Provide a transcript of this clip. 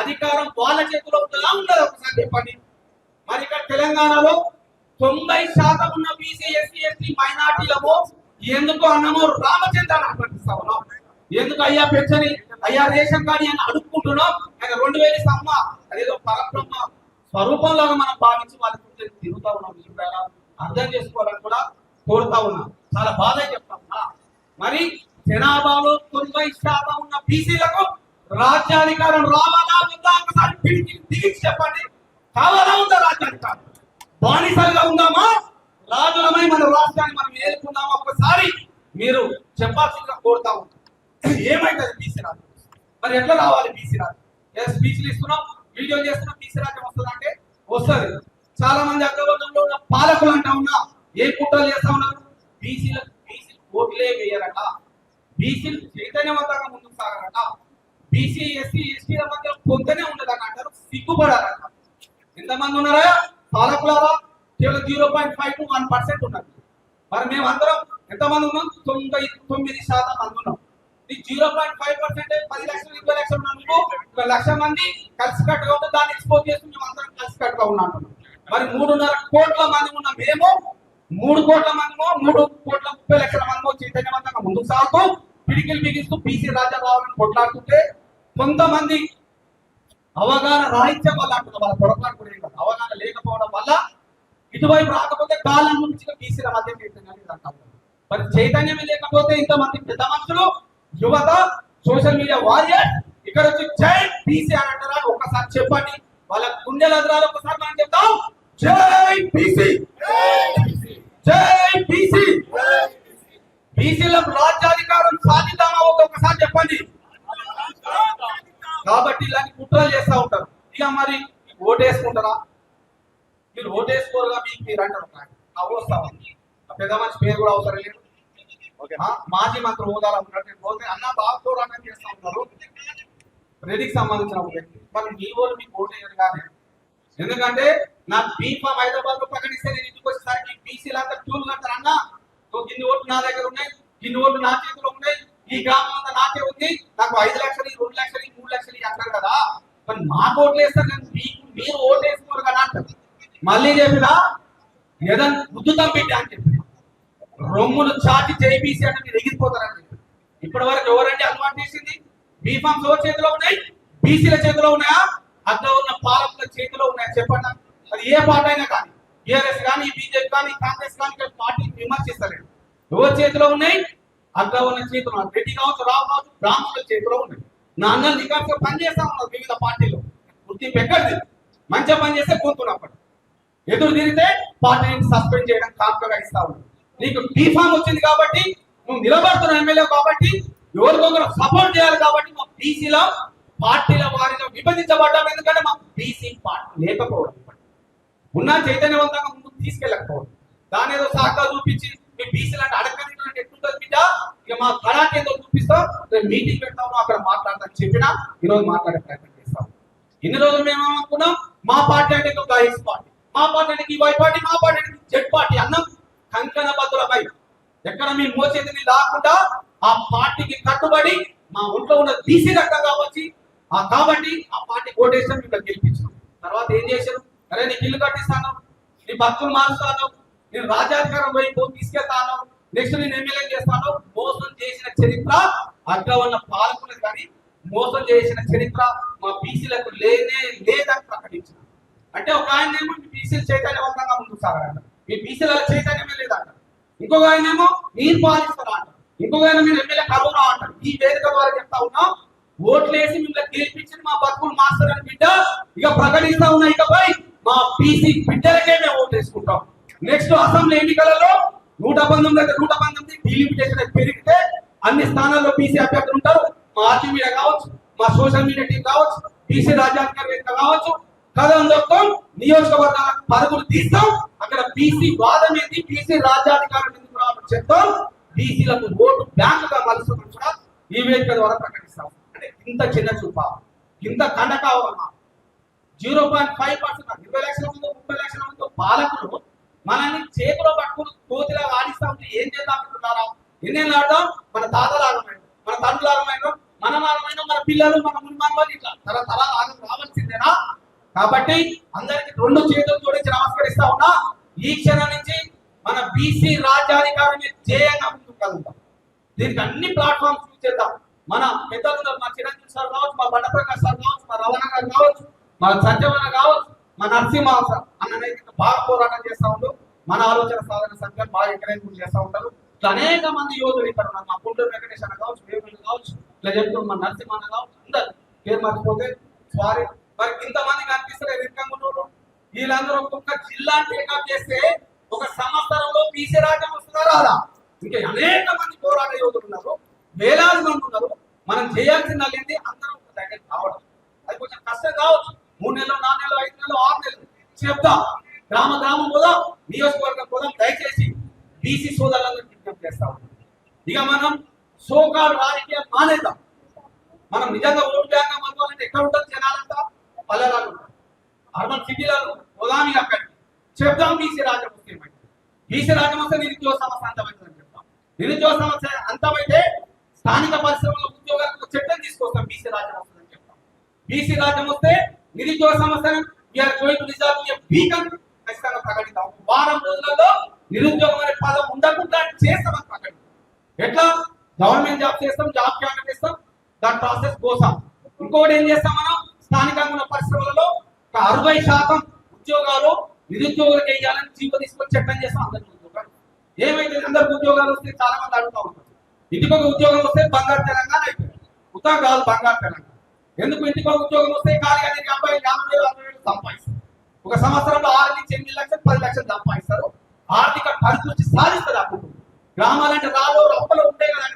అధికారం వాళ్ళ చేతిలో ఉంటుందా ఉండదు ఒకసారి చెప్పండి. మరి ఇక్కడ తెలంగాణలో 90% ఉన్న బీసీ ఎస్సీ ఎస్టీ మైనార్టీలకు ఎందుకు అన్నమో రామచంద్ర ప్రకటిస్తా ఉన్నాం. ఎందుకు అయ్యా పెంచని అయ్యా రేషన్ కార్డు అని అడుక్కుంటున్నాం. ఆయన 2000 సమ్మ అదేదో పరబ్రహ్మ స్వరూపంలో మనం భావించి వాళ్ళకి తిరుగుతా ఉన్నాం. విషయాలు అర్థం చేసుకోవాలని కూడా కోరుతా ఉన్నాం. చాలా బాధ చెప్తా ఉన్నా. మరి జనాభాలో 90% ఉన్న బీసీలకు రాజ్యాధికారం రావాలా ఉందా ఒకసారి దిగి చెప్పండి. కావాలా ఉందా రాజ్యాధికారం? బానిసలుగా ఉందామా రాజులమై మన రాష్ట్రాన్ని మనం ఏలుకుందామా ఒకసారి మీరు చెప్పాల్సిందిగా కోరుతా ఉంటాం. ఏమైతుంది బీసీ రాజ్యం? మరి ఎట్లా రావాలి బీసీ రాజ్యం? స్పీచ్లు ఇస్తున్నాం, వీడియో చేస్తున్నాం, బీసీ రాజ్యం వస్తుంది అంటే వస్తుంది. చాలా మంది అగ్రవర్గంలో ఉన్న పాలకులు అంటా ఉన్నా ఏ కుట్రలు చేస్తా ఉన్నారు. బీసీలు ఓట్లే వేయరట, బీసీలు చైతన్యవంతంగా ముందుకు సాగారట, బీసీ ఎస్సీ ఎస్టీల మధ్య పొందనే ఉండదని అంటారు. సిగ్గుపడారట. ఎంతమంది ఉన్నారా పాలకులారా? కేవలం 0.5 to 1% ఉన్నారు. మరి మేము అందరం ఎంతమంది ఉన్నాం? 99% మంది ఉన్నాం. ఈ 0.5% 10 లక్షలు 20 లక్షలు ఉన్నాం. 1 లక్ష మంది కలిసి కట్టుగా ఉంటే దాన్ని ఎక్స్పోజ్ చేసి మేము అందరం కలిసి కట్టుగా ఉన్నాం. మరి 3.5 కోట్ల మంది ఉన్న మేము 3 కోట్ల మందిమో 3 కోట్ల 30 లక్షల మందిమో చైతన్యవంతంగా ముందుకు సాగుతూ పిడికిలు బిగిస్తూ బీసీ రాజ్యం రావాలని కొట్లాడుతుంటే కొంతమంది అవగాహన రాహిత్యం వల్ల అంటున్నారు. వాళ్ళ పొరపాటు కూడా ఏం కాదు, అవగాహన లేకపోవడం వల్ల ఇటువైపు రాకపోతే కాలం నుంచి బీసీల మధ్య చైతన్యాన్ని అంటారు. మరి చైతన్యమే లేకపోతే ఇంతమంది పెద్ద మనుషులు యువత సోషల్ మీడియా వారియర్ ఇక్కడ వచ్చి జై బీసీ అని అంటారా? ఒకసారి చెప్పండి. వాళ్ళ గుండెల అదరాలు ఒకసారి మనం చెప్తాం. జై బీసీ, జై బీసీ. బీసీల రాజ్యాధికారం సాధిద్దామా ఒకసారి చెప్పండి. కాబట్టి ఇలాంటి కుట్రలు చేస్తూ ఉంటారు. ఇక మరి ఓటేసుకుంటారా? మీరు ఓటేసుకోరుగా మీకు మీరు అంటారు. అవస్థ పెద్ద మనిషి పేరు కూడా అవసరం లేదు. మాజీ మంత్రి హోదాలో ఉన్నట్టు పోతే అన్న బాగుకోవడానికి చేస్తూ ఉంటారు. రెడ్డికి సంబంధించిన వ్యక్తి. మరి మీ వాళ్ళు మీకు ఓటేయరు కానీ, ఎందుకంటే నా బీఫామ్ హైదరాబాద్ లో ప్రకటిస్తే నేను ఇంటికి వచ్చేసరికి బీసీలు అంతా క్యూలు కడతారు. అన్న ఇన్ని ఓట్లు నా దగ్గర ఉన్నాయి, ఇన్ని ఓట్లు నా చేతిలో ఉన్నాయి, ఈ గ్రామం అంతా నాకే ఉంది, నాకు 5 లక్షలు 2 లక్షలు 3 లక్షలు అంటారు కదా. మరి మాకు ఓట్లు వేస్తారు కానీ మీరు ఓట్లు వేసుకోరు కదా అంటారు. మళ్ళీ చెప్పినా ఏదైనా ఉద్దుతం పెట్టి అని చెప్పి రొమ్మును చాటి జైబీసీ అంటే మీరు ఎగిరిపోతారని చెప్పి ఇప్పటి వరకు ఎవరంటే అలవాటు చేసింది? బీఫామ్స్ ఎవరి చేతిలో ఉన్నాయి? బీసీల చేతిలో ఉన్నాయా? అక్కడ ఉన్న పాలకుల చేతిలో ఉన్నాయా చెప్పండి. అది ఏ పార్టీ అయినా కానీ, టీఆర్ఎస్ కానీ, బీజేపీ కానీ, కాంగ్రెస్ కానీ పార్టీ విమర్శిస్తలేదు. ఎవరి చేతిలో ఉన్నాయి? అక్కడ ఉన్న చేతిలో. రెడ్డి కావచ్చు, రావు కావచ్చు, బ్రాహ్మణుల చేతిలో ఉన్నాయి. నా అన్నలు నికాసుగా పనిచేస్తా ఉన్నారు వివిధ పార్టీలు. గుర్తింపు ఎక్కడిది? మంచిగా పనిచేస్తే కూర్చున్నప్పుడు ఎదురు తిరిగితే పార్టీని సస్పెండ్ చేయడం కాపుగా ఇస్తా ఉన్నారు. నీకు బీఫామ్ వచ్చింది కాబట్టి నువ్వు నిలబడుతున్న ఎమ్మెల్యే కాబట్టి ఎవరికొకరు సపోర్ట్ చేయాలి కాబట్టి మా బీసీలో పార్టీల వారిగా విభజించబడ్డాం. ఎందుకంటే మాకు బీసీ పార్టీ లేకపోవడం, ఉన్న చైతన్యవంతంగా ముందుకు తీసుకెళ్ళకపోవడం, దాని ఏదో సాకా చూపించి మీ బీసీలు అంటే అడగనింటే ఎట్లుంటుంది బిడ్డ, ఇక మా కళాకి ఏదో చూపిస్తాం, నేను మీటింగ్ పెడతాము అక్కడ మాట్లాడతాను చెప్పినా ఈరోజు మాట్లాడే ప్రయత్నం చేస్తాం. ఇన్ని రోజులు మేము అనుకున్నాం మా పార్టీ అంటే ఒక ఎక్స్ పార్టీ, మా పార్టీ అంటే వై పార్టీ, మా పార్టీ అంటే జెడ్ పార్టీ అన్నాం. కంకణ బద్దులపై ఎక్కడ మీ మోచేతిని లాకుండా ఆ పార్టీకి కట్టుబడి మా ఒంట్లో ఉన్న బీసీ రక్తం కావచ్చు కాబట్టి ఆ పార్టీ ఓటేసాం, ఇక్కడ గెలిపించాం. తర్వాత ఏం చేశారు? అరే నీకు ఇల్లు కట్టిస్తాను, నీ బతుకులు మారుస్తాను, నేను రాజ్యాధికారం వైపు తీసుకెళ్తాను, నెక్స్ట్ నేను ఎమ్మెల్యే చేస్తాను. మోసం చేసిన చరిత్ర అక్కడ ఉన్న పాలకులకు కానీ మోసం చేసిన చరిత్ర మా బీసీలకు లేనే లేదని ప్రకటించిన. అంటే ఒక ఆయన ఏమో మీ బీసీలు చైతన్యవంతంగా ముందుకు సాగారంట, మీ బీసీల చైతన్యమే లేదంట. ఇంకొక ఆయన ఏమో మీరు పాలిస్తారా అంటారు, ఇంకొక ఆయన మీరు ఎమ్మెల్యే కలువురా అంటారు. ఈ వేదిక ద్వారా చెప్తా ఉన్నాం, ఓట్లేసి మిమ్మల్ని గెలిపించి మా బతుకులు మాస్తారని బిడ్డ ఇక ప్రకటిస్తా ఉన్నా. ఇకపై మా బీసీ బిడ్డలకే మేము ఓటేసుకుంటాం. నెక్స్ట్ అసెంబ్లీ ఎన్నికలలో 119 119 డీలిమిటేషన్ పెరిగితే అన్ని స్థానాల్లో బీసీ అభ్యర్థులు ఉంటారు. మా ఆర్టీ మీడియా కావచ్చు, మా సోషల్ మీడియా టీం కావచ్చు, బీసీ రాజ్యాంగ కావచ్చు, కథం దొక్కం నియోజకవర్గాల పరుగులు తీస్తాం. అక్కడ బీసీ వాదం ఏంటి, బీసీ రాజ్యాధికారం ఎందుకు రావాలని చెప్తాం. బీసీలకు ఓటు బ్యాంకుగా మలుసుకుని కూడా ఈ వేదిక ద్వారా ప్రకటిస్తాం. అంటే ఇంత చిన్న చూపా, ఇంత కండకావరణ 0.5%, 20 లక్షల మంది 30 లక్షల మంది పాలకులు మనల్ని చేతిలో పట్టుకుని కోతిలా ఆడిస్తా ఉంటే ఏం చేద్దాం అనుకుంటున్నారా? ఎన్నేళ్ళు ఆడదాం? మన తాతలు ఆగమైన, మన తండ్రులు ఆగమైన, మన ఆగమైన, మన పిల్లలు, మన మున్మాన్ ఇట్లా తరతరాలు ఆగం కాబట్టి అందరికి రెండు చేతులు జోడించి నమస్కరిస్తా ఉన్నా. ఈ క్షణం నుంచి మన బీసీ రాజ్యాధికారాన్ని జయంగా ముందుకు కలుగుతాం. దీనికి అన్ని ప్లాట్ఫామ్స్ యూజ్ చేద్దాం. మన పెద్దలు మా చిరంజీవి సార్ కావచ్చు, మా బండప్రకాష్ సార్ కావచ్చు, మా రవణ గారు కావచ్చు, మా సత్యవన కావచ్చు, మా నరసింహ సార్ అన్ననైతే బాగా పోరాటం చేస్తా ఉంటూ మన ఆలోచన సాధన సంఘం బాగా ఎంకరేజ్మెంట్ చేస్తూ ఉంటారు. ఇట్లా అనేక మంది యోధులు ఇక్కడ ఉన్నారు. మా గుంటూరు వెంకటేష్ అన్న కావచ్చు, వేగులు కావచ్చు, ఇట్లా చెప్తూ మన నరసింహ అన్న కావచ్చు, అందరు పేరు మర్చిపోతే సారీ. మరి ఇంతమంది కనిపిస్తారు ఎక్కడూరు. వీళ్ళందరూ ఒక్కొక్క జిల్లా టేకప్ చేస్తే ఒక సంవత్సరంలో బీసీ రాజ్యం వస్తుందా రాదా? ఇంకా అనేక మంది పోరాట యోధులు ఉన్నారు, వేలాది మంది ఉన్నారు. మనం చేయాల్సింది ఏంటి? అందరం ఒక దగ్గర కావడం. అది కొంచెం కష్టం కావచ్చు. 3 నెలలు, 4 నెలలు, 5 నెలలు, 6 నెలలు చెప్తాం. గ్రామ గ్రామం పోదాం, నియోజకవర్గం పోదాం. దయచేసి బీసీ సోదరులందరూ విజ్ఞప్తి చేస్తా ఉన్నాం. ఇక మనం సోకాల్ రాజకీయం మానేద్దాం. మనం నిజంగా ఓటు బ్యాంక్ అనుకోవాలంటే ఎక్కడ ఉంటుంది? జనాలంతా పల్లెలలో ఉంటారు, అర్బన్ సిటీలలో పోదాం. ఇక అక్కడికి చెప్తాం బీసీ రాజ్యం వస్తే. బీసీ రాజ్యం వస్తే నిరుద్యోగ సమస్య అంతమవుతుందని చెప్తాం. నిరుద్యోగ సమస్య అంతమైతే స్థానిక పరిశ్రమల ఉద్యోగాలకు చట్టం తీసుకొస్తాం. బీసీ రాజ్యం వస్తుందని చెప్తాం. బీసీ రాజ్యం వస్తే నిరుద్యోగ సమస్యను ఖచ్చితంగా ప్రకటిస్తాం. వారం రోజులలో నిరుద్యోగం అనే పదం ఉండకుండా చేస్తామని ప్రకటిస్తాం. ఎట్లా? గవర్నమెంట్ జాబ్ చేస్తాం, జాబ్ క్యాలెండర్ చేస్తాం, దాని ప్రాసెస్ కోసం. ఇంకోటి ఏం చేస్తాం? మనం స్థానికంగా ఉన్న పరిశ్రమలలో 60% ఉద్యోగాలు నిరుద్యోగులకు వేయాలని జీవో తీసుకొని చట్టం చేస్తాం. అందరికీ ఉద్యోగాలు ఏమైతే అందరికి ఉద్యోగాలు వస్తే చాలా మంది అడుగుతా ఉంటారు. ఇంటికి ఒక ఉద్యోగం వస్తే బంగారు తెలంగాణ అయిపోయింది. ఉద్యోగాలు బంగారు తెలంగాణ ఎందుకు? ఇంటికి ఒక ఉద్యోగం వస్తే ఖాళీ అనేది 50,000 సంపాదిస్తారు. ఒక సంవత్సరంలో 6 నుంచి 8 లక్షలు 10 లక్షలు సంపాదిస్తారు. ఆర్థిక పరిస్థితి సాధిస్తారు. అప్పుడు గ్రామాలంటే రాళ్ళు రప్పలు ఉంటాయి కదా.